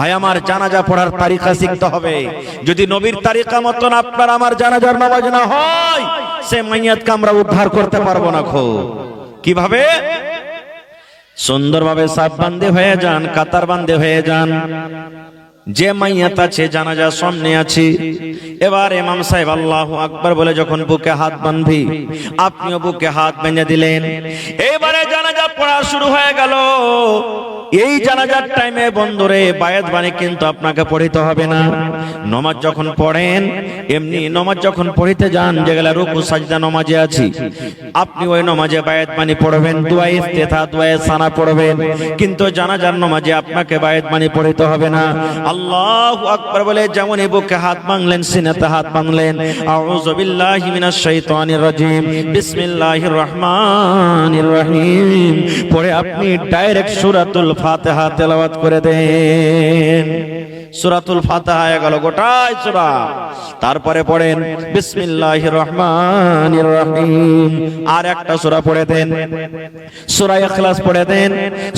ভাই আমার জানাজা পড়ার তারিকা শিখতে হবে। যদি নবীর তারিকা মতন আপনার আমার জানাজার নামাজ না হয়, সে মাইয়াতকে আমরা উদ্ধার করতে পারবো না। কিভাবে? সুন্দরভাবে সাফ বান্দে হয়ে যান, কাতার বান্দে হয়ে যান। যে মাইয়াত আছে জানাজার সামনে আছে, এবার ইমাম সাহেব আল্লাহু আকবার বলে যখন বুকে হাত বাঁধবি, আপনিও বুকে হাত বেঁধে দিলেন। এবারে জানাজা পড়া শুরু হয়ে গেল। এই জানাজার টাইমে বন্ধুরে বায়াত বাণী কিন্তু আপনাকে পড়িতে হবে না। নামাজ যখন পড়েন, এমনি নামাজ যখন পড়িতে যান, যেগুলা রুকু সাজদা নামাজে আছে, আপনি ওই নামাজে বায়াত বাণী পড়বেন, দোয়া ইফতিতাহ, দোয়া সানা পড়বেন। কিন্তু জানাজার নামাজে আপনাকে বায়াত বাণী পড়িতে হবে না। আল্লাহু আকবার বলে যেমন বুকে হাত বাঁধলেন, সিনাতে হাত বাঁধলেন, আউযু বিল্লাহি মিনাশ শাইতানির রাজিম, বিসমিল্লাহির রহমানির রহিম পড়ে আপনি ডাইরেক্ট সূরাতুল ফাতিহা তেলাওয়াত করে দেন। সূরাতুল ফাতিহা গেল গোটাই সূরা। তারপরে পড়েন বিসমিল্লাহির রহমানির রহিম, আর একটা সূরা পড়ে দেন, সূরা ইখলাস পড়ে দেন,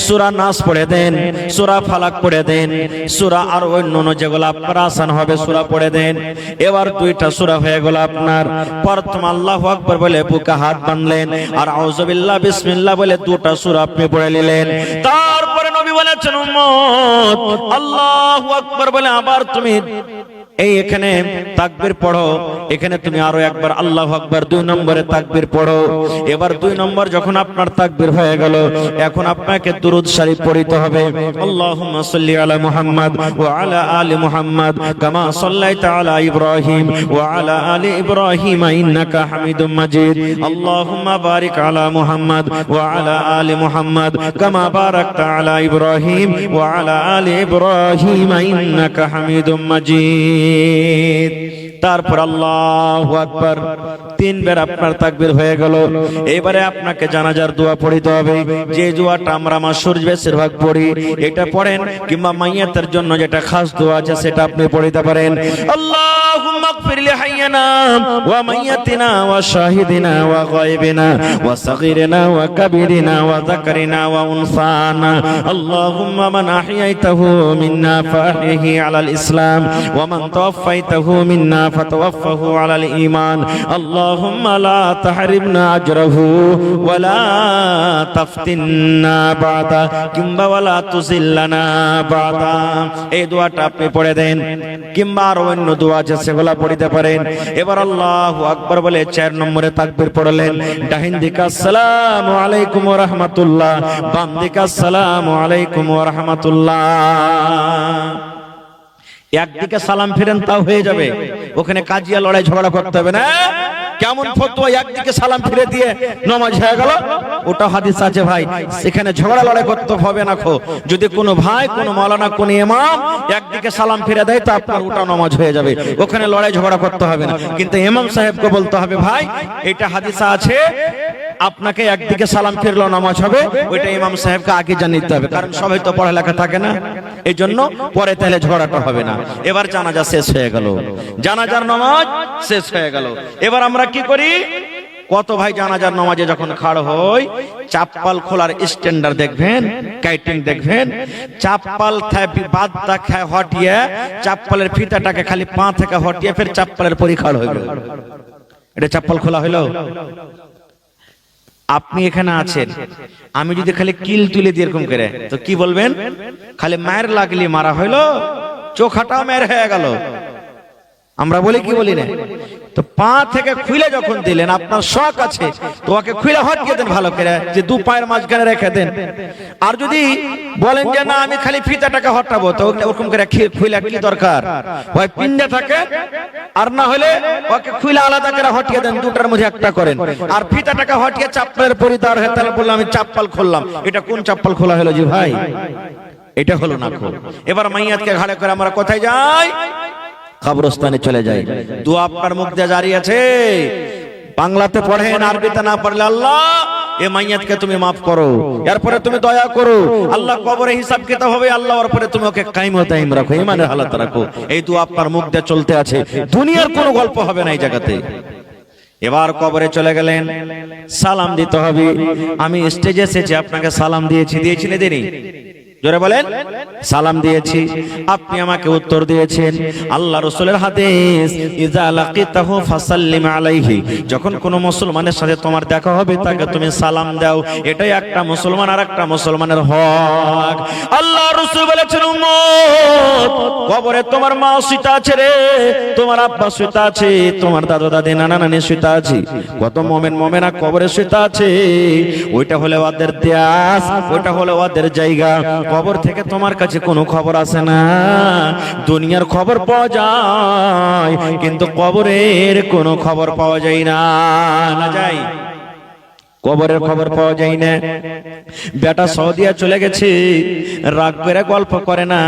সূরা নাস পড়ে দেন, সূরা ফালাক পড়ে দেন, সূরা আর অন্যান্য যেগুলো আপনার আসান হবে সূরা পড়ে দেন। এবার দুইটা সূরা হয়ে গেল আপনার। প্রথম আল্লাহু আকবার বলে বুকে হাত বাঁধলেন, আর আউযু বিল্লাহ বিসমিল্লাহ বলে দুটো সূরা আপনি পড়ে নিলেন। তারপরে নবী বলেছেন উম্মত আল্লাহু আকবার বলে আবার তুমি এই এখানে তাকবীর পড়ো, এখানে তুমি আরো একবার আল্লাহু আকবার 2 নম্বরে তাকবীর পড়ো। এবার 2 নম্বর যখন আপনার তাকবীর হয়ে গেল, এখন আপনাকে দুরূদ শরীফ পড়তে হবে। আল্লাহুম্মা সাল্লি আলা মুহাম্মাদ ওয়া আলা আলি মুহাম্মাদ কামা সাল্লাইতা আলা ইব্রাহিম ওয়া আলা আলি ইব্রাহিম ইন্নাকা হামিদুম মাজিদ। আল্লাহুম্মা বারিক আলা মুহাম্মাদ ওয়া আলা আলি মুহাম্মাদ কামা বারাকতা আলা ইব্রাহিম ওয়া আলা আলি ইব্রাহিম ইন্নাকা হামিদুম মাজিদ। তারপর আল্লাহু আকবার 3 বার আপনার তাকবীর হয়ে গেল। এবারে আপনাকে জানাজার দোয়া পড়িতে হবে। যে দোয়াটা আমরা মাসুর বেশিরভাগ পড়ি, এটা পড়েন, কিংবা মাইয়াতের জন্য যেটা খাস দোয়া আছে সেটা আপনি পড়িতে পারেন। আল্লাহুম্মা ইগফির লি হাইয়িনা ওয়া মাইয়াতিনা ওয়া শাহিদিনা ওয়া গায়বিনা ওয়া সাগীরিনা ওয়া কাবীরিনা ওয়া যাকারিনা ওয়া উনসানা। আল্লাহুম্মা মান আহইয়াইতাহু মিন্না ফাহইহি আলাল ইসলাম ওয়া মান তাওয়াফাইতাহু মিন্না ফাতাওয়াফাহু আলাল ঈমান। আল্লাহুম্মা লা তাহরিমনা আজরাহু ওয়া লা তাফতিননা বাদা কিংবা ওয়া লা তুযিল্লানা বাদা। এই দোয়াটা আপনি পড়ে দেন, কিংবা আর অন্য দোয়া আছে সেগুলা পড়িতে পারেন। এবার আল্লাহু আকবার বলে 4 নম্বরে তাকবীর পড়লেন। ডাহিন দিকে আসসালামু আলাইকুম ওয়া রাহমাতুল্লাহ, বাম দিকে আসসালামু আলাইকুম ওয়া রাহমাতুল্লাহ। একদিকে সালাম ফিরেন তাও হয়ে যাবে, ওখানে কাজিয়া লড়াই ঝগড়া করতে হবে না। কেমন ফতোয়া, একদিকে সালাম ফিরে দিয়ে নামাজ হয়ে গেল, ওটা হাদিস আছে ভাই, সেখানে ঝগড়া লড়াই করতে হবে না। যদি কোনো ভাই, কোনো মাওলানা, কোনো ইমাম একদিকে সালাম ফিরে দেয় তো আপনার ওটা নামাজ হয়ে যাবে, ওখানে লড়াই ঝগড়া করতে হবে না। কিন্তু ইমাম সাহেবকে বলতে হবে ভাই এটা হাদিস আছে, আপনাকে একদিকে সালাম ফিরলো নামাজ হবে, ওইটা ইমাম সাহেবকে আগে জানিয়ে দিতে হবে, কারণ সবাই তো পড়ালেখা থাকে না, এই জন্য পরে তাহলে ঝগড়াটা হবে না। এবার জানাজা শেষ হয়ে গেল, জানাজার নামাজ শেষ হয়ে গেল। এবার আমরা কি করি? কত ভাই জানাজার নামাজে যখন খাড় হই, চাপ্পাল খোলার স্ট্যান্ডার্ড দেখবেন, কাইটিং দেখবেন, চাপ্পাল বাদটা খায় হটিয়ে, চাপ্পালের ফিতাটাকে খালি পা থেকে হটিয়ে ফের চাপ্পালের পরি খাড় হয়ে গেল, এটা চাপ্পাল খোলা হইলো। আপনি এখানে আছেন, আমি যদি খালি কিল তুলে দিয়ে এরকম করে, তো কি বলবেন? খালি মায়ের লাগলি মারা হইলো, চোখাটা মেয়ের হয়ে গেল। আমরা বলি কি বলি না? তো পা থেকে খুলে যখন দিলেন, আপনার শখ আছে তো ওকে খুলে হটিয়ে দেন ভালো করে, যে 2 পায়ের মাঝখানে রেখে দেন। আর যদি বলেন যে না আমি খালি ফিতাটাকে হটাবো, তো ওরকম করে খুলে কি দরকার? হয় পিন্ডে থাকে, আর না হলে ওকে খুলে আলাদা করে হটিয়ে দেন, দুটার মধ্যে একটা করেন। আর ফিতাটাকে হটিয়ে চাপ্পালের পরিধার হয়ে তাহলে বললাম আমি চাপ্পাল খুললাম, এটা কোন চাপ্পাল খোলা হলো জি ভাই? এটা হলো না। এবার মাইয়াতকে ঘাড়ে করে আমরা কোথায় যাই? কবরস্থানে চলে যাই। দোয়া আপনার মুখ দিয়ে জারি আছে, বাংলাতে পড়েন, আরবিতে না পড়লে আল্লাহ এ মাইয়াতকে তুমি মাফ করো, এরপরে তুমি দয়া করো, আল্লাহ কবরে হিসাব কিতাব হবে, আল্লাহ এরপরে তুমি ওকে কায়েম ও দায়েম রাখো, ঈমানের হালাত রাখো। এই দোয়া আপনার মুখ দিয়ে চলতে আছে, দুনিয়ার কোনো গল্প হবে না এই জায়গাতে। এবার কবরে চলে গেলেন, সালাম দিতে হবে। আমি স্টেজে এসেছি, আপনাকে সালাম দিয়েছি, দিয়েছি না দেনি? জোরে বলেন, সালাম দিয়েছি। আপনি আমাকে উত্তর দিয়েছেন। আল্লাহ রাসূলের হাদিস, ইযা লাকিতাহু ফাসাল্লিম আলাইহি, যখন কোন মুসলমানের সাথে তোমার দেখা হবে তাকে তুমি সালাম দাও। এটাই একটা মুসলমান আর একটা মুসলমানের হক। আল্লাহ রাসূল বলেছেন, উম্মত, কবরে তোমার মা শুইতে আছে রে, তোমার আব্বা শুইতে আছে, তোমার দাদা দাদি নানা নানি শুইতে আছে। কত মুমিন মুমিনা কবরে শুইতে আছে। ওইটা হলো ওদের দেশ, ওইটা হলো ওদের জায়গা। কবর থেকে তোমার কাছে কোনো খবর আসে না। দুনিয়ার খবর পাওয়া যায়, কিন্তু কবরের কোনো খবর পাওয়া যায় না। না যায়, কবরের খবর পাওয়া যায় না। বেটা সৌদিয়া চলে গেছে, রাগ করে গল্প করে না।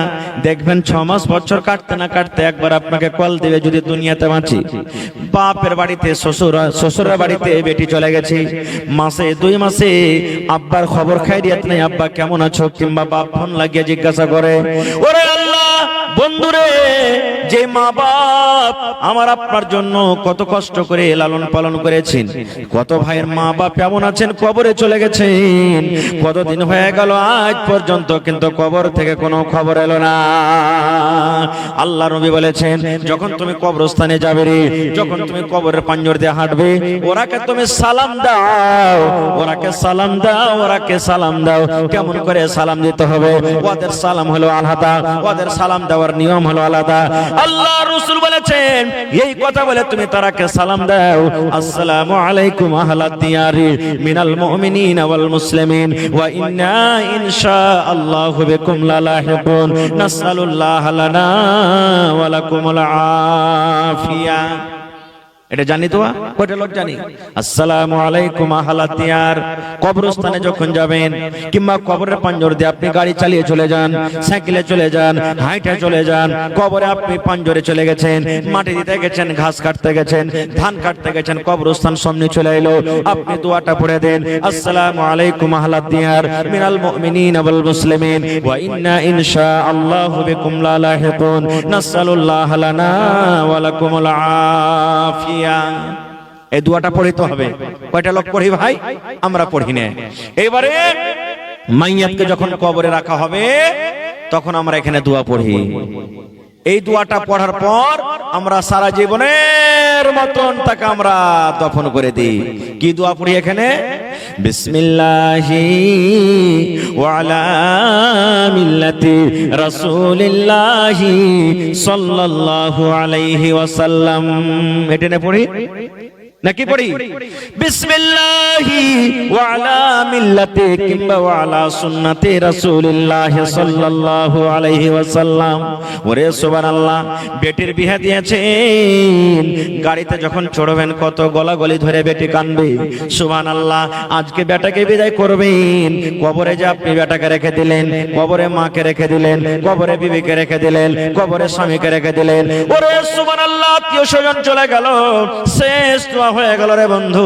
দেখবেন 6 মাস বছর কাটতে না কাটতে একবার আপনাকে কল দিবে, যদি দুনিয়াতে বাঁচি। বাপের বাড়িতে শ্বশুরের বাড়িতে বেটি চলে গেছে, মাসে 2 মাসে আব্বার খবর খাইরিয়াত নাই, আব্বা কেমন আছো, কিংবা বাপ ফোন লাগিয়ে জিজ্ঞাসা করে। ওরে আল্লাহ, বন্ধুরে, যে মা বাপ আমার আপনার জন্য কত কষ্ট করে লালন পালন করেছেন, কত ভাইয়ের মা বাপ কেমন আছেন, কবরে চলে গেছেন। কতদিন হয়ে গেল আজ পর্যন্ত, কিন্তু কবর থেকে কোনো খবর এলো না। আল্লাহ নবী বলেছেন, যখন তুমি কবরস্থানে যাবে রে, যখন তুমি কবরের পাঞ্জর দিয়ে হাঁটবে, ওরাকে তুমি সালাম দাও, ওরাকে সালাম দাও, ওরাকে সালাম দাও। কেমন করে সালাম দিতে হবে? ওদের সালাম হলো আলাদা, ওদের সালাম দেওয়ার নিয়ম হলো আলাদা। আল্লাহ রাসূল বলেছেন, এই কথা বলে তুমি তারাকে সালাম দাও, আসসালামু আলাইকুম আহলাদ দিয়ারি মিনাল মুমিনিনা ওয়াল মুসলিমিন ওয়া ইন্না ইনশাআল্লাহু বিকুম লালাহিকুন, নাসআলুল্লাহ লানা ওয়া লাকুমুল আফিয়া। এটা জানি তো, কয়টা লোক জানি? আসসালামু আলাইকুম আহলাদ দিয়ার। কবরস্থানে যখন যাবেন, কিংবা কবরের পাঞ্জর দিয়ে আপনি গাড়ি চালিয়ে চলে যান, সাইকেলে চলে যান, হাইটে চলে যান, কবরে আপনি পাঞ্জরে চলে গেছেন, মাটি দিতে গেছেন, ঘাস কাটতে গেছেন, ধান কাটতে গেছেন, কবরস্থান সামনে চলে এলো, আপনি দোয়াটা পড়ে দেন, আসসালামু আলাইকুম আহলাদ দিয়ার মিনাল মুমিনিনা ওয়াল মুসলিমিন ওয়া ইন্না ইনশাআল্লাহু বিকুম লালাহিকুন, নাসআলুল্লাহ লানা ওয়া লাকুমুল আফিয়া। এই দোয়াটা পড়িতে হবে। কয়টা লোক পড়ি ভাই? আমরা পড়ি না। এবারে মাইয়াতকে যখন কবরে রাখা হবে, তখন আমরা এখানে দোয়া পড়ি। এই দোয়াটা পড়ার পর আমরা সারা জীবনের মতন তাকে আমরা দফন করে দিই। কি দোয়া পড়ি এখানে? বিসমিল্লাহি ওয়া আলা মিল্লাতি রাসূলিল্লাহি সাল্লাল্লাহু আলাইহি ওয়াসাল্লাম। এটা না পড়ি নাকি পড়ি? বিসমিল্লাহি ওয়া আলা মিল্লাতি, কিংবা ওয়া আলা সুন্নতি রাসূলিল্লাহি সাল্লাল্লাহু আলাইহি ওয়াসাল্লাম। ওরে সুবহানাল্লাহ, বেটির বিয়ে দিয়েছেন, গাড়িতে যখন চড়বেন কত গলাগলি ধরে বেটি কাঁদবে। সুবহানাল্লাহ, আজকে বেটাকে বিদায় করবেন, কবরে যে আপনি বেটাকে রেখে দিলেন, কবরে মাকে রেখে দিলেন, কবরে বিবিকে রেখে দিলেন, কবরে স্বামীকে রেখে দিলেন। ওরে সুবহানাল্লাহ, আত্মীয় স্বজন চলে গেল, শেষ দোয়া হয়ে গেল রে বন্ধু।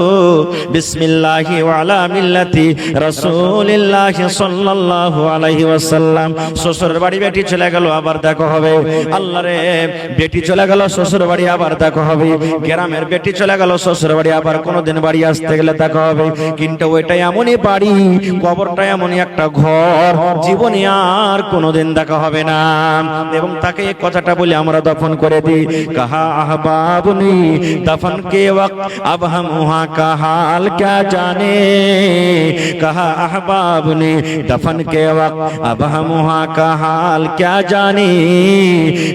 বিসমিল্লাহি ওয়া আলা মিল্লাতি রাসূলিল্লাহি সাল্লাল্লাহু আলাইহি ওয়াসাল্লাম। শ্বশুরের বাড়ি বেটি চলে গেল, আবার দেখা হবে। আল্লাহ রে, বেটি চলে গেল শ্বশুর বাড়ি, আবার দেখা হবে। গ্রামের বেটি চলে গেল শ্বশুর বাড়ি, আবার কোনোদিন বাড়ি আসতে গেলে দেখা হবে। কিন্তু ওইটাই এমনই বাড়ি, কবরটা এমনই একটা ঘর, জীবনে আর কোনোদিন দেখা হবে না। এবং তাকে এই কথাটা বলে আমরা দফন করে দিই। কাহা আহবাবনি দফন কে ওয়াক্ত अब हम वहाँ का हाल क्या जाने, कहा अहबाब ने दफन के वक्त अब हम वहाँ का हाल क्या जाने,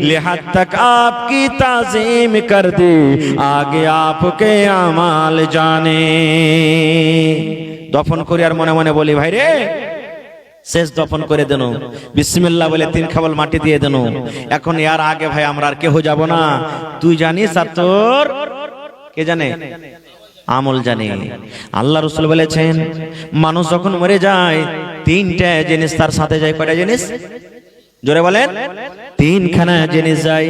लिहाज तक आपकी ताज़ीम कर दी, आगे आपके अमाल जाने। दफन करी আর মনে মনে বলি, ভাই রে, শেষ দফন করে দেন, বিসমিল্লাহ বলে 3 খাবল মাটি দিয়ে দেন। এখন यार আগে ভাই আমরা আর কেউ যাব না। তুই জানিস আর তোর কে জানে? আমল জানে। আল্লাহ রাসূল বলেছেন, মানুষ যখন মরে যায় 3টা জিনিস তার সাথে যায়। কয়টা জিনিস জোরে বলেন, তিনখানা জিনিস যাই।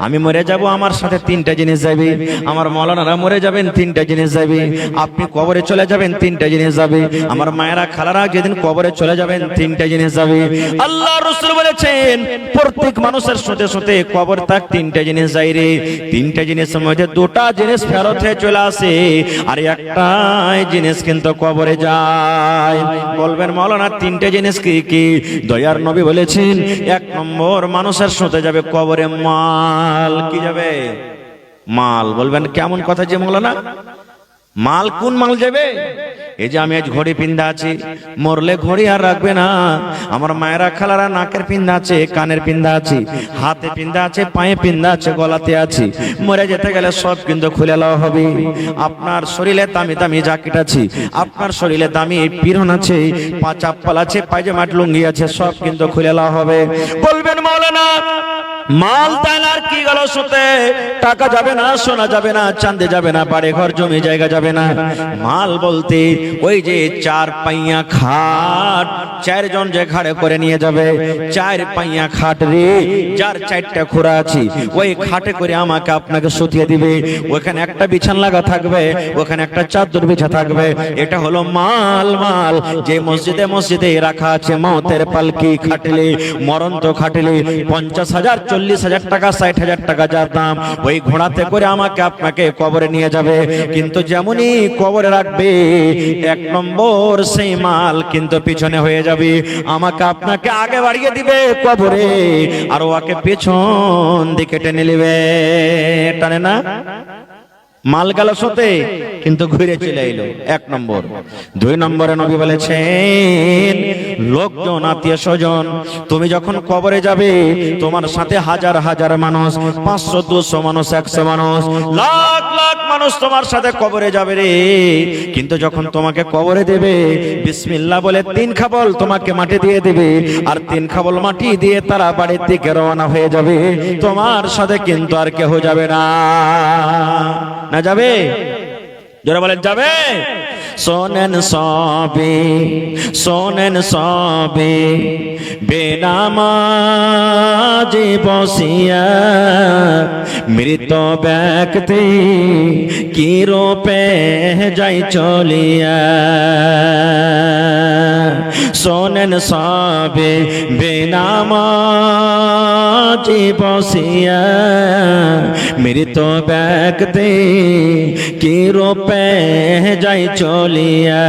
আমি মরে যাব, আমার সাথে তিনটা জিনিস যাবে। আমার মৌলানারা মরে যাবেন, তিনটা জিনিস যাবে। আপনি কবরে চলে যাবেন, তিনটা জিনিস যাবে। আমার মায়েরা খালারা যেদিন কবরে চলে যাবেন, তিনটা জিনিস যাবে। আল্লাহ রাসূল বলেছেন প্রত্যেক মানুষের সাথে সাথে কবর তাক তিনটা জিনিস যাই রে। তিনটা জিনিসের মধ্যে দুটা জিনিস ফেরত হয়ে চলে আসে, আর একটাই জিনিস কিন্তু কবরে যায়। বলবেন মৌলানা তিনটা জিনিস কি কি? দয়ার নবী বলেছেন, এক নম্বর মানুষের সাথে যাবে কবরে মাল। কি যাবে? মাল। বলবেন কেমন কথা যে মৌলানা, মাল কোন মাল যাবে? এই যে আমি আজ ঘড়ি পিন্ধা আছি, মরলে ঘড়ি আর রাখবে না। আমার মায়েরা খালারা নাকের পিন্ধা আছে, কানের পিন্ধা আছে, হাতে পিন্ধা আছে, পায়ে পিন্ধা আছে, গলাতে আছে। মরে যেতে গেলে সব কিন্তু খুলে লওয়া হবে। আপনার শরীরে দামি দামি জ্যাকেট আছে, আপনার শরীরে দামি পিরন আছে, চাপ্পাল আছে, পায়জামা লুঙ্গি আছে, সব কিন্তু খুলে লওয়া হবে। বলবেন মাওলানা মাল তাহলে আর কি গেল? সুতে টাকা যাবে না, সোনা যাবে না, চাঁদে যাবে না, বাড়ি ঘর জমি জায়গা যাবে না। মাল বলতে ওই যে চার পাইয়া খাট, চারজন যে ঘাড়ে করে নিয়ে যাবে, চার পাইয়া খাট রে, যার চারটা খোরা আছে, ওই খাটে করে আমাকে আপনাকে শুতিয়ে দিবে। ওখানে একটা বিছান লাগা থাকবে, ওখানে একটা চাদর বিছা থাকবে। এটা হলো মাল। মাল যে মসজিদে মসজিদে রাখা আছে, মওতের পালকি খাটলে, মরন্ত খাটলে 50,000 40,000 টাকা 60,000 টাকা যার দাম, ওই ঘোড়াতে করে আমাকে আপনাকে কবরে নিয়ে যাবে। কিন্তু যেমনই কবরে রাখবে, এক নম্বর সেই মাল কিন্তু পিছনে হয়ে যাবে। আমাকে আপনাকে আগে বাড়িয়ে দিবে কবরে, আর ওকে পেছন দিকে টেনে নেবে। টানে না? মাল গেল সতে, কিন্তু ঘুরে চলে এলো। এক নম্বর। দুই নম্বরে নবী বলেছেন লোকজন, আত্মীয় স্বজন। তুমি যখন কবরে যাবে, তোমার সাথে হাজার হাজার মানুষ, 500 200 মানুষ, 100 মানুষ, লাখ লাখ মানুষ তোমার সাথে কবরে যাবে রে। কিন্তু যখন তোমাকে কবরে দেবে, বিসমিল্লাহ বলে 3 খাবল তোমাকে মাটি দিয়ে দেবে, আর 3 খাবল মাটি দিয়ে তারা বাড়ির দিকে রওনা হয়ে যাবে। তোমার সাথে কিন্তু আর কেউ যাবে না। না যাবে? জোরে বলেন যাবে? শোনেন সবে, শোনেন সবে, বেনামাজি বসিয়া মৃত ব্যক্তি কি রূপে যাই চলিয়া। শোনেন সবে, বেনামাজি বসিয়া মৃত ব্যক্তি কি রূপে যাই চলিয়া।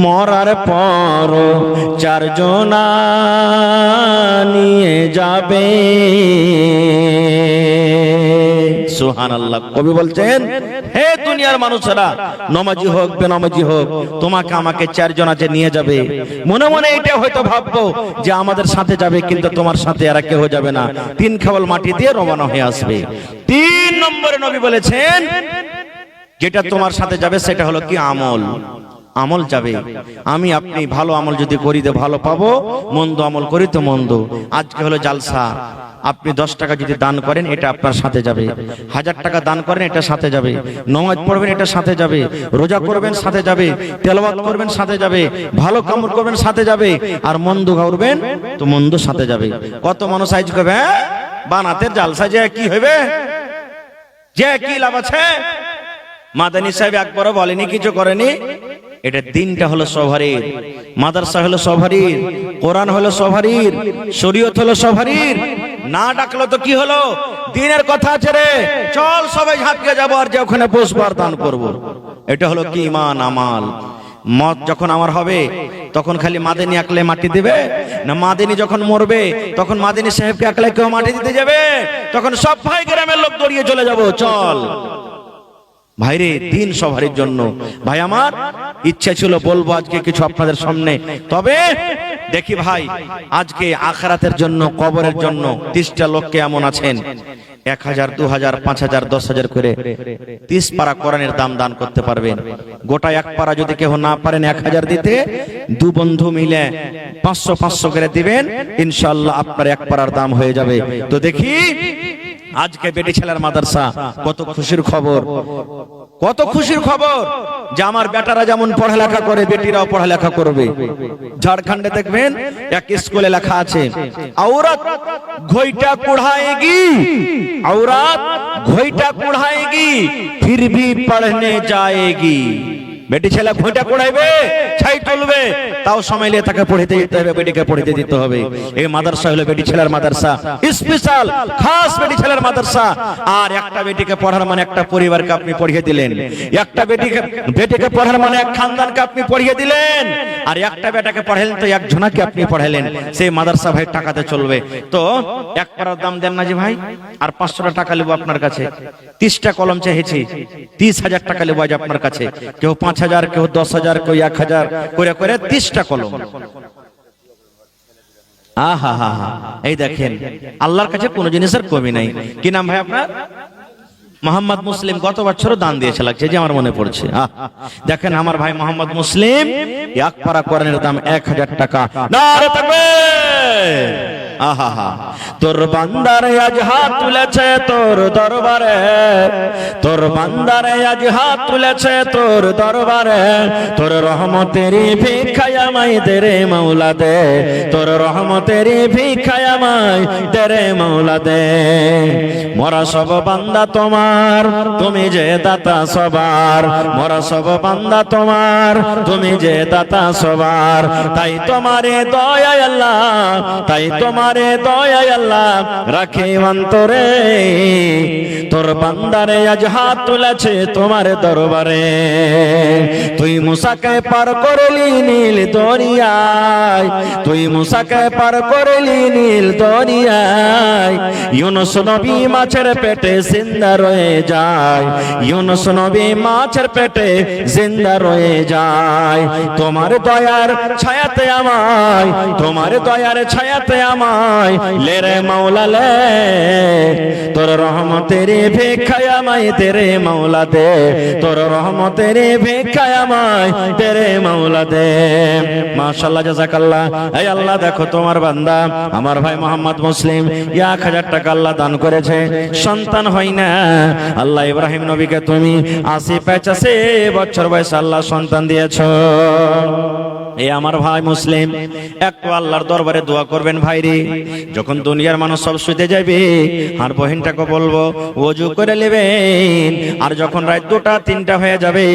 মরার পর 4 জনা নিয়ে যাবে। সুবহানাল্লাহ। কবি বলছেন, হে দুনিয়ার মানুষেরা, নমাজি হোক বেনামাজি হোক, তোমাকে আমাকে 4 জনা যে নিয়ে যাবে। মনে মনে এটা হয়তো ভাববো যে আমাদের সাথে যাবে, কিন্তু তোমার সাথে আর কেউ যাবে না। 3 খাবল মাটি দিয়ে রওনা হয়ে আসবে। 3 নম্বরে নবী বলেছেন যেটা তোমার সাথে যাবে সেটা হলো কি? আমল। আমল যাবে। আমি আপনি ভালো আমল যদি করি তো ভালো পাবো, মন্দ আমল করি তো মন্দ। আজকে হলো জালসা, আপনি 10 টাকা যদি দান করেন, এটা আপনার সাথে যাবে। 1000 টাকা দান করেন, এটা সাথে যাবে। নামাজ পড়বেন, এটা সাথে যাবে। রোজা করবেন, সাথে যাবে। তেলাওয়াত করবেন, সাথে যাবে। ভালো কাম করবেন, সাথে যাবে। আর মন্দ করবেন তো মন্দ সাথে যাবে। কত মানুষ আইজ করবে বানাতে জালসা, যে কি হবে, যে কি লাভ আছে? মাদানী সাহেব একবারও বলেনি, কিছু করেনি। এটা দিনটা হলো সভারীর, মাদ্রাসা হলো সভারীর, কোরআন হলো সভারীর, শরীয়ত হলো সভারীর। না ডাকলো তো কি হলো? দিনের কথা আছে রে, চল সবাই ঝাঁপিয়ে যাবো, আর যে ওখানে বসবার দান করবো। এটা হলো কি? ঈমান, আমাল। মত যখন আমার হবে, তখন খালি মাদানী আকলে মাটি দিবে না? মাদানী যখন মরবে, তখন মাদানী সাহেবকে আকলে কেউ মাটি দিতে যাবে? তখন সব ভাই গ্রামের লোক দৌড়িয়ে চলে যাবো, চল ভাইরে, দিন সভারের জন্য। ভাই আমার ইচ্ছা ছিল বলবো আজকে কিছু আপনাদের সামনে, তবে দেখি ভাই আজকে আখিরাতের জন্য, কবরের জন্য 30টা লোককে এমন আছেন 1000 2000 5000 10000 করে 30 পারা কোরআনের দান করতে পারবেন। গোটা 1 পারা যদি কেউ না পারেন 1000 দিতে, 2 বন্ধু মিলে 500 500 করে দিবেন, ইনশাআল্লাহ আপনার 1 পারার দাম হয়ে যাবে। তো দেখি আজকে বেটি ছেলের মাদ্রাসা, কত খুশির খবর, কত খুশির খবর যে আমার বেটারা যেমন পড়ালেখা করে বেটিরাও পড়ালেখা করবে। ঝাড়খণ্ডে দেখবেন এক স্কুলে লেখা আছে, औरत घोइटा कुढ़ाएगी, औरत घोइटा कुढ़ाएगी फिर भी पढ़ने जाएगी। বেটি ছেলে ঘোঁটা কুড়াইবে, ছাই তুলবে, তাও সময় নিয়ে তাকে পড়িতে দিতে হবে, বেটিকে পড়িতে দিতে হবে। এই মাদ্রাসা হলো বেটি ছেলের মাদ্রাসা, স্পেশাল খাস বেটি ছেলের মাদ্রাসা। আর একটা বেটিকে পড়ার মানে একটা পরিবারকে আপনি পড়িয়ে দিলেন, একটা বেটিকে পড়ার মানে এক খানদানকে আপনি পড়িয়ে দিলেন, আর একটা বেটাকে পড়ালেন তো একজনাকে আপনি পড়ালেন। সেই মাদ্রাসা ভাই টাকাতে চলবে। তো এক পারার দাম দেন না যে ভাই, আর 500 টাকা নেবো আপনার কাছে। 30টা কলম চেয়েছি, 30,000 টাকা নেবো আজ আপনার কাছে। কেউ 5,000, কেউ 10,000, কেউ 1,000 করে করে 30টা কলম। আহা হা হা, এই দেখেন আল্লাহর কাছে কোনো জিনিসের কমি নাই। কি নাম ভাই আপনার? মোহাম্মদ মুসলিম। গত বছরও দান দিয়েছে লাগছে যে আমার মনে পড়ছে। দেখেন আমার ভাই মোহাম্মদ মুসলিম, এক পারা কোরআনের দাম 1,000 টাকা। নারে তাকবীর। আহা হা, তোর বান্দারে আজ হাত তুলেছে তোর দরবারে, তোর বান্দারে আজ হাত তুলেছে তোর দরবারে, তোর রহমতেরই ভিক্ষায় আমায় দে রে মাওলা দে, তোর রহমতেরই ভিক্ষায় আমায় দে রে মাওলা দে। মোরা সব বান্দা তোমার, তুমি যে দাতা সবার, মোরা সব বান্দা তোমার, তুমি যে দাতা সবার। তাই তোমারে দয়া আল্লাহ, তাই তোমারে দয়া আল্লাহ রাখে অন্তরে, তোর বান্দারে আজ হাত তুলেছে তোমার দরবারে। তুই মুসাকে পার করলি নীল দরিয়ায়, তুই মুসাকে পার করলি নীল দরিয়ায়। ইউনুস নবী মাছের পেটে জিন্দা রয়ে যায়, ইউনুস নবী মাছের পেটে জিন্দা রয়ে যায়। তোমার দয়ার ছায়াতে আমায়, তোমার দয়ার ছায়াতে আমায় লে রে মাওলা লে, তোর রহমতের ভিক্ষায় আমায় দে রে মাওলা দে, তোর রহমতের ভিক্ষায় আমায় দে রে মাওলা দে। মাশাআল্লাহ, জাযাকাল্লাহ। এই আল্লাহ দেখো তোমার বান্দা আমার ভাই মোহাম্মদ মুসলিম 1,000 টাকা আল্লাহ দান করেছে। সন্তান হয় না, আল্লাহ ইব্রাহিম নবীকে তুমি 80-85 বছর বয়সে আল্লাহ সন্তান দিয়েছো। এই আমার ভাই মুসলিম, একটু আল্লাহর দরবারে দোয়া করবেন ভাইরে। যখন দুনিয়ার মানুষ সব শুতে যাবে, আর বহিনটাকে বলবো ওযু করে নেবেন। আর যখন রাত 2টা-3টা হয়ে যাবে,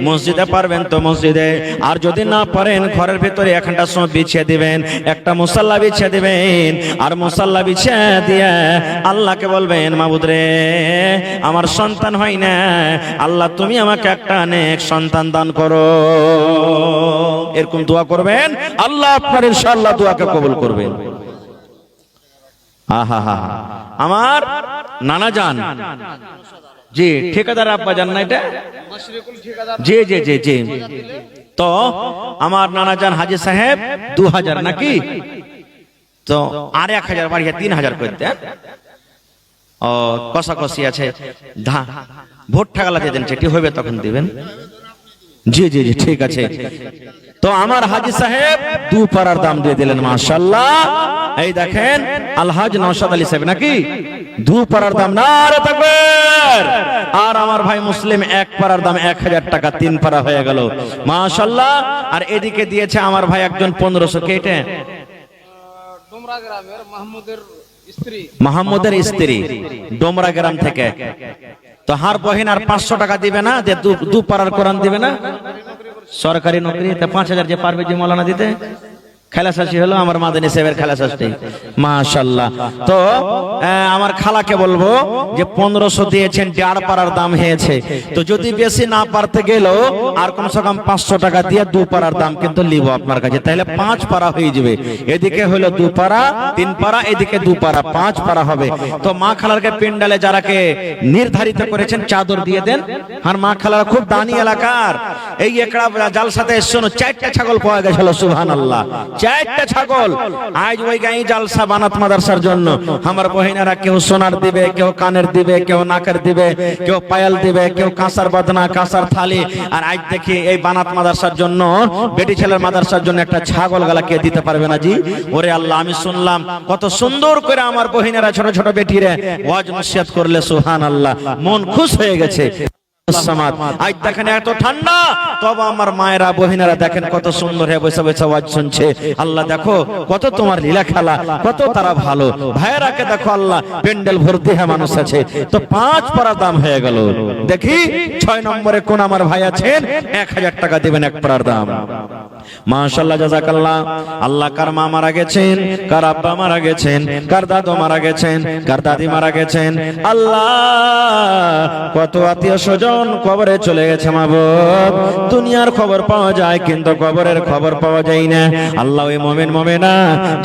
মসজিদে পারবেন তো মসজিদে, আর যদি না পারেন ঘরের ভিতরে একটা সময় বিছিয়ে দিবেন, একটা মুসাল্লা বিছিয়ে দিবেন। আর মুসাল্লা বিছিয়ে দিয়ে আল্লাহকে বলবেন, মাবুদ রে আমার সন্তান হয় না, আল্লাহ তুমি আমাকে একটা নেক সন্তান দান করো। এরকম দোয়া করবেন, আল্লাহ আপনার ইনশাআল্লাহ দোয়াকে কবুল করবেন। আহা হা, আমার নানা জান, জি ঠিকাদার আব্বা জান না এটা, জি জি জি জি। তো আমার নানা জান হাজি সাহেব 2,000 নাকি, তো আর 1,000 বাড়িয়ে 3,000 করতে। ও কষাকষি আছে, ভোট ঠাকালাতে দেন, সেটি হবে তখন দিবেন। জি জি জি ঠিক আছে। তো আমার হাজি সাহেব 2 পারার দাম দিয়ে দিলেন, মাশাআল্লাহ। এই দেখেন আলহাজ নওশাদ আলী সাহেব নাকি 2 পারার দাম, নারে তাকবীর। আর আমার ভাই মুসলিম 1 পারার দাম 1,000 টাকা, 3 পারা হয়ে গেল, মাশাআল্লাহ। আর এদিকে দিয়েছে আমার ভাই একজন 1500 কেটে, ডোমরা গ্রামের মাহমুদের স্ত্রী ডোমরা গ্রাম থেকে। তো হার বহিন আর 500 টাকা দিবে না, 2 পারার কোরআন দিবে না, সরকারি নকরি। তা 5,000 যে পারবে যে মৌলানা দিতে, খালাসাসি হলো আমার মাদানী সাহেবের খালাসাসি, মাশাআল্লাহ। তো আমার খালাকে বলবো যে 1500 দিয়েছেন, 1.5 পারার দাম হয়েছে। তো যদি বেশি না পারতে গেল আর কমসে কম 500 টাকা দিয়ে 2 পারার দাম কিন্তু লিব আপনার কাছে, তাহলে 5 পারা হয়ে যাবে। এদিকে হলো 2 পারা, 3 পারা, এদিকে 2 পারা, 5 পারা হবে। তো মা খালারকে পিন্ডালে যারাকে নির্ধারিত করেছেন চাদর দিয়ে দেন। আর মা খালারা খুব দানি এলাকার, এই একড়া জালসাতে এসেছিল, 4টা ছাগল পাওয়া গেছিল, সুবহানাল্লাহ। চারটা ছাগল। আজ ওই গাই জালসা বানাত মাদ্রাসার জন্য আমার বহিনারা কেউ সোনার দিবে, কেউ কানের দিবে, কেউ নাকের দিবে, কেউ পায়াল দিবে, কেউ কাঁসার বদনা, কাঁসার থালি। আর আজ দেখি এই বানাত মাদ্রাসার জন্য, বেটি ছেলের মাদ্রাসার জন্য একটা ছাগল গালা কে দিতে পারবে না জি? ওরে আল্লাহ, আমি শুনলাম কত সুন্দর করে আমার বহিনারা ছোট ছোট বেটিরে ওয়াজ নসিহত করলে, সুবহানাল্লাহ, মন খুশ হয়ে গেছে। আজ দেখেন এত ঠান্ডা, তবে আমার মায়েরা বহিনারা দেখেন কত সুন্দর হয়ে বসে বসে ওয়াজ শুনছে। আল্লাহ দেখো কত তোমার লীলা খেলা, কত তারা ভালো। ভাইয়েরাকে দেখো আল্লাহ প্যান্ডেল ভর্তি হয়ে মানুষ আছে। তো 5 পারা দাম হয়ে গেল। দেখি 6 নম্বরে কোন আমার ভাই আছেন, 1000 টাকা দিবেন এক পারার দাম। মাশাআল্লাহ, জাযাকাল্লাহ। আল্লাহ কার মা মারা গেছেন, কার আব্বা মারা গেছেন, কার দাদু মারা গেছেন, কার দাদি মারা গেছেন। আল্লাহ কত আত্মীয় স্বজন কবরে চলে গেছে। মাবুদ, দুনিয়ার খবর পাওয়া যায় কিন্তু কবরের খবর পাওয়া যায় না। আল্লাহ ওই মুমিন মুমিনা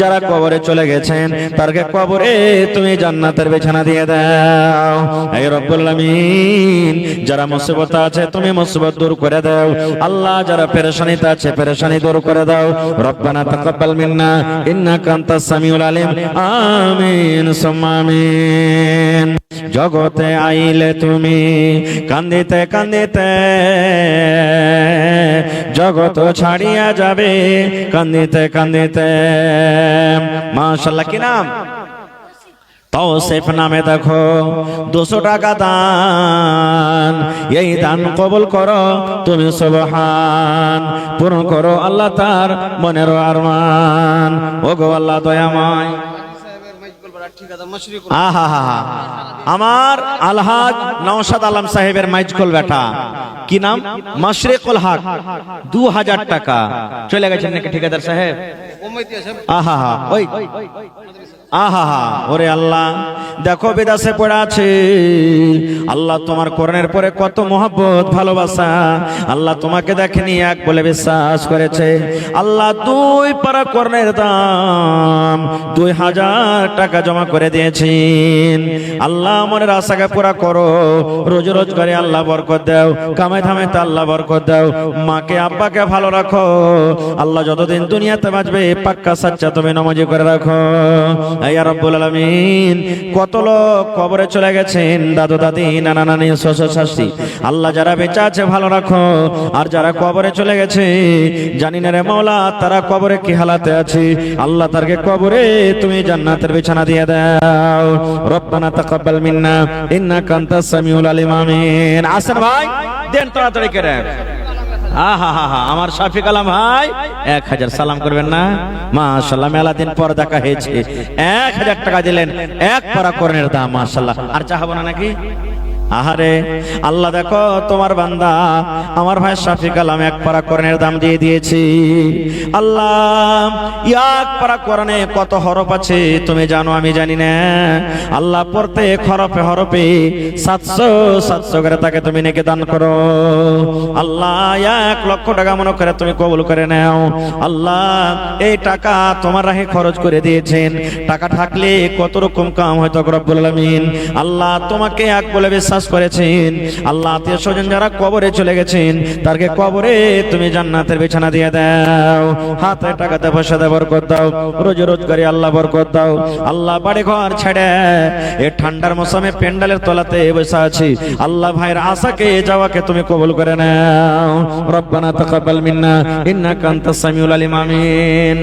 যারা কবরে চলে গেছেন, তারকে কবরে তুমি জান্নাতের বিছানা দিয়ে দাও। হে রব্বুল আলামিন, যারা মুসিবতে আছে তুমি মুসিবত দূর করে দাও। আল্লাহ যারা পেরেশানিতে আছে পেরেশানি দূর করে দাও। রব্বানা তাকাব্বাল মিন্না ইন্নাকা আনতাস সামিউল আলিম। আমিন সুম্মা আমিন। জগতে আইলে তুমি কান্দিতে কান্দিতে, জগত ছাড়িয়া যাবে কান্দিতে কান্দিতে। মাশাআল্লাহ, কি নাম? তৌসিফ নামে দেখো 200 টাকা দান। এই দান কবুল করো তুমি, সুবহান। পূর্ণ করো আল্লাহ তার মনের আরমান। ওগো আল্লাহ দয়াময়। আমার আলহাজ নওশাদ আলম সাহেবের মাইজকল বেটা, কি নাম? মাশরিকুল হক, 2000 টাকা চলে গেছেন নাকি ঠিকাদার সাহেব? আহা হা, ওই আহা হা, ওরে আল্লাহ দেখো বিদেশে পড়ে আছে। আল্লাহ তোমার কোরআনের পরে কত মহব্বত ভালোবাসা। আল্লাহ তোমাকে দেখেনি এক বলে বিশ্বাস করেছে। আল্লাহ 2 পারা কোরআনের দাম 2000 টাকা জমা করে দিয়েছেন। আল্লাহ মনের আশাকে পুরা করো। রোজ রোজ করে আল্লাহ বরকত দাও, কামাই ধামাইতে আল্লাহ বরকত দাও। মাকে আব্বাকে ভালো রাখো। আল্লাহ যতদিন দুনিয়াতে বাঁচবে পাক্কা সাচ্চা তুমি নামাজি করে রাখো। ইয়া রাব্বুল আলামিন, কত লোক কবরে চলে গেছেন, দাদু দাদি, নানা নানি, শ্বশুর শাশুড়ি। আল্লাহ যারা বেঁচে আছে ভালো রাখো, আর যারা কবরে চলে গেছে জানি না রে মাওলা তারা কবরে কি হালাতে আছে। আল্লাহ তারকে কবরে তুমি জান্নাতের বিছানা দিয়ে দাও। রব্বানা তাকাব্বাল মিন্না ইন্নাকা আনতাস সামিউল আলিম। আমিন। আসেন ভাই, দেন তাড়াতাড়ি করে। আহা হা হা, আমার শাফিক আলম ভাই 1000 সালাম করবেন না? মাশাআল্লাহ, মেলা দিন পর দেখা হয়েছে। 1000 টাকা দিলেন, এক পারা কোরআনের দাম। মাশাআল্লাহ, আর চাহাবো না নাকি? আহারে আল্লাহ দেখো তোমার বান্দা আমার ভাই শাফিক আলম 1 পারা কোরআনের দাম দিয়ে দিয়েছি। আল্লাহ 1 পারা কোরআনে কত হরফ আছে তুমি জানো, আমি জানি না। আল্লাহ প্রত্যেক হরফে হরফে 700 করে তাকে তুমি নেকি দান করো। আল্লাহ 1 লক্ষ টাকা মনে করে তুমি কবুল করে নাও। আল্লাহ এই টাকা তোমার রাহে খরচ করে দিয়েছেন। টাকা থাকলে কত রকম কাম হয়তো রব্বুল আলামিন। আল্লাহ তোমাকে এক বলে বিশ্বাস করেছেন। আল্লাহ আত্মীয় স্বজন যারা কবরে চলে গেছেন তারকে কবরে তুমি জান্নাতের বিছানা দিয়ে দাও। হাতে টাকাতে পয়সাতে বরকত দাও। রোজ রোজ করে আল্লাহ বরকত দাও। আল্লাহ বাড়ি ঘর ছেড়ে এই ঠান্ডার মৌসুমে প্যান্ডেলের তলাতে বসে আছি। আল্লাহ ভাইয়ের আশাকে যাওয়াকে তুমি কবুল করে নাও। রব্বানা তাকাব্বাল মিন্না ইন্নাকা আনতাস সামিউল আলিম। আমিন।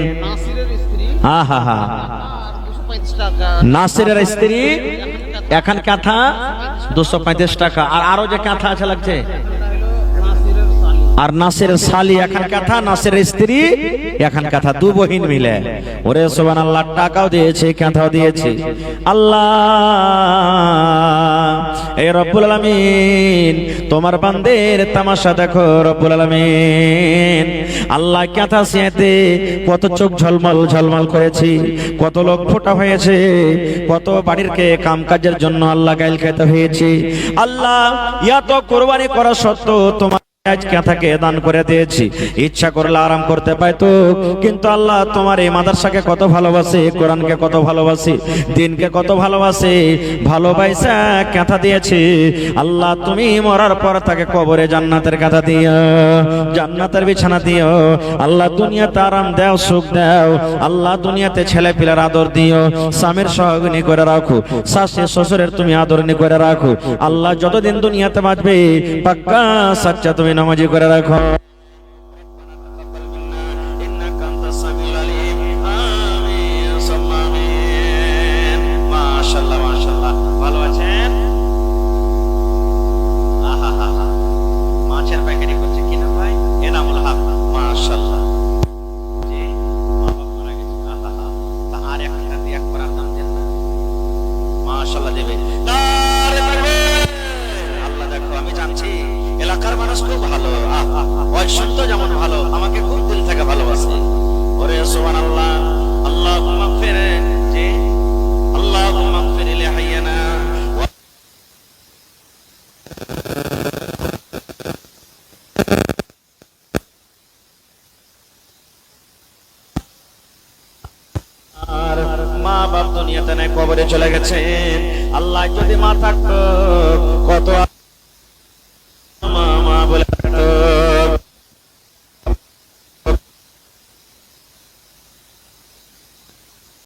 আহা হা, নাসিরের স্ত্রী এখন কাঁথা 235 টাকা। আর আরো যে কাঁথা আছে লাগছে, আর নাসিরের শালি এখন কাঁথা, নাসিরের স্ত্রী এখন কাঁথা, 2 বহিন মিলে। ওরে সুবহানাল্লাহ, টাকাও দিয়েছে কাঁথাও দিয়েছে। আল্লাহ এই রব্বুল আলামিন তোমার বান্দের তামাশা দেখো রব্বুল আলামিন। আল্লাহ কাঁথা সিয়াতে কত চোখ ঝলমল ঝলমল করেছি, কত লোক ফোটা হয়েছে, কত বাড়ির কে কাম কাজের জন্য আল্লাহ গাইল খেতে হয়েছে। আল্লাহ ইয়া তো কুরবানি করা সত্ত্বেও তোমার আজ কথাকে দান করে দিয়েছি, ইচ্ছা করলে আরাম করতে পাইতো, কিন্তু আল্লাহ তোমার এই মাদ্রাসাকে কত ভালোবাসে, কোরআনকে কত ভালোবাসে, দিনকে কত ভালোবাসে, ভালোবাসা কথা দিয়েছি। আল্লাহ তুমি মরার পর তাকে কবরে জান্নাতের কথা দিও, জান্নাতের বিছানা দিও। আল্লাহ দুনিয়াতে আরাম দাও, সুখ দাও। আল্লাহ দুনিয়াতে ছেলে পিলার আদর দিও, স্বামীর সহগিনী করে রাখো, শাশুড়ি শ্বশুরের তুমি আদরণী করে রাখো। আল্লাহ যতদিন দুনিয়াতে বাঁচবে পাক্কা সাচ্চা তুমি নামাজি করে রাখো। মাশাআল্লাহ মাশাআল্লাহ, ভালো আছেন? আহা, মাছের প্যাকেটই করছে কিনা ভাই? এনামুল হক, মাশাআল্লাহ। জি, মা বাবা মারা গেছে। আহা, তা আর একটা দিয়ে এক করার দাম দেন না? মাশাআল্লাহ দেবে। নারে তাকবীর! আল্লাহ দেখো, আমি জানছি এলাকার মানুষ খুব ভালো। ওই শুনতো যেমন ভালো, আমাকে খুব দিল থেকে ভালোবাসে। ওরে সুবহানাল্লাহ, আল্লাহুম্মা গফির, জি আল্লাহুম্মা গফির লিহাইয়ানা। আর মা বাপ দুনিয়াতে নাই, কবরে চলে গেছে। আল্লাহ যদি মা থাকতো কত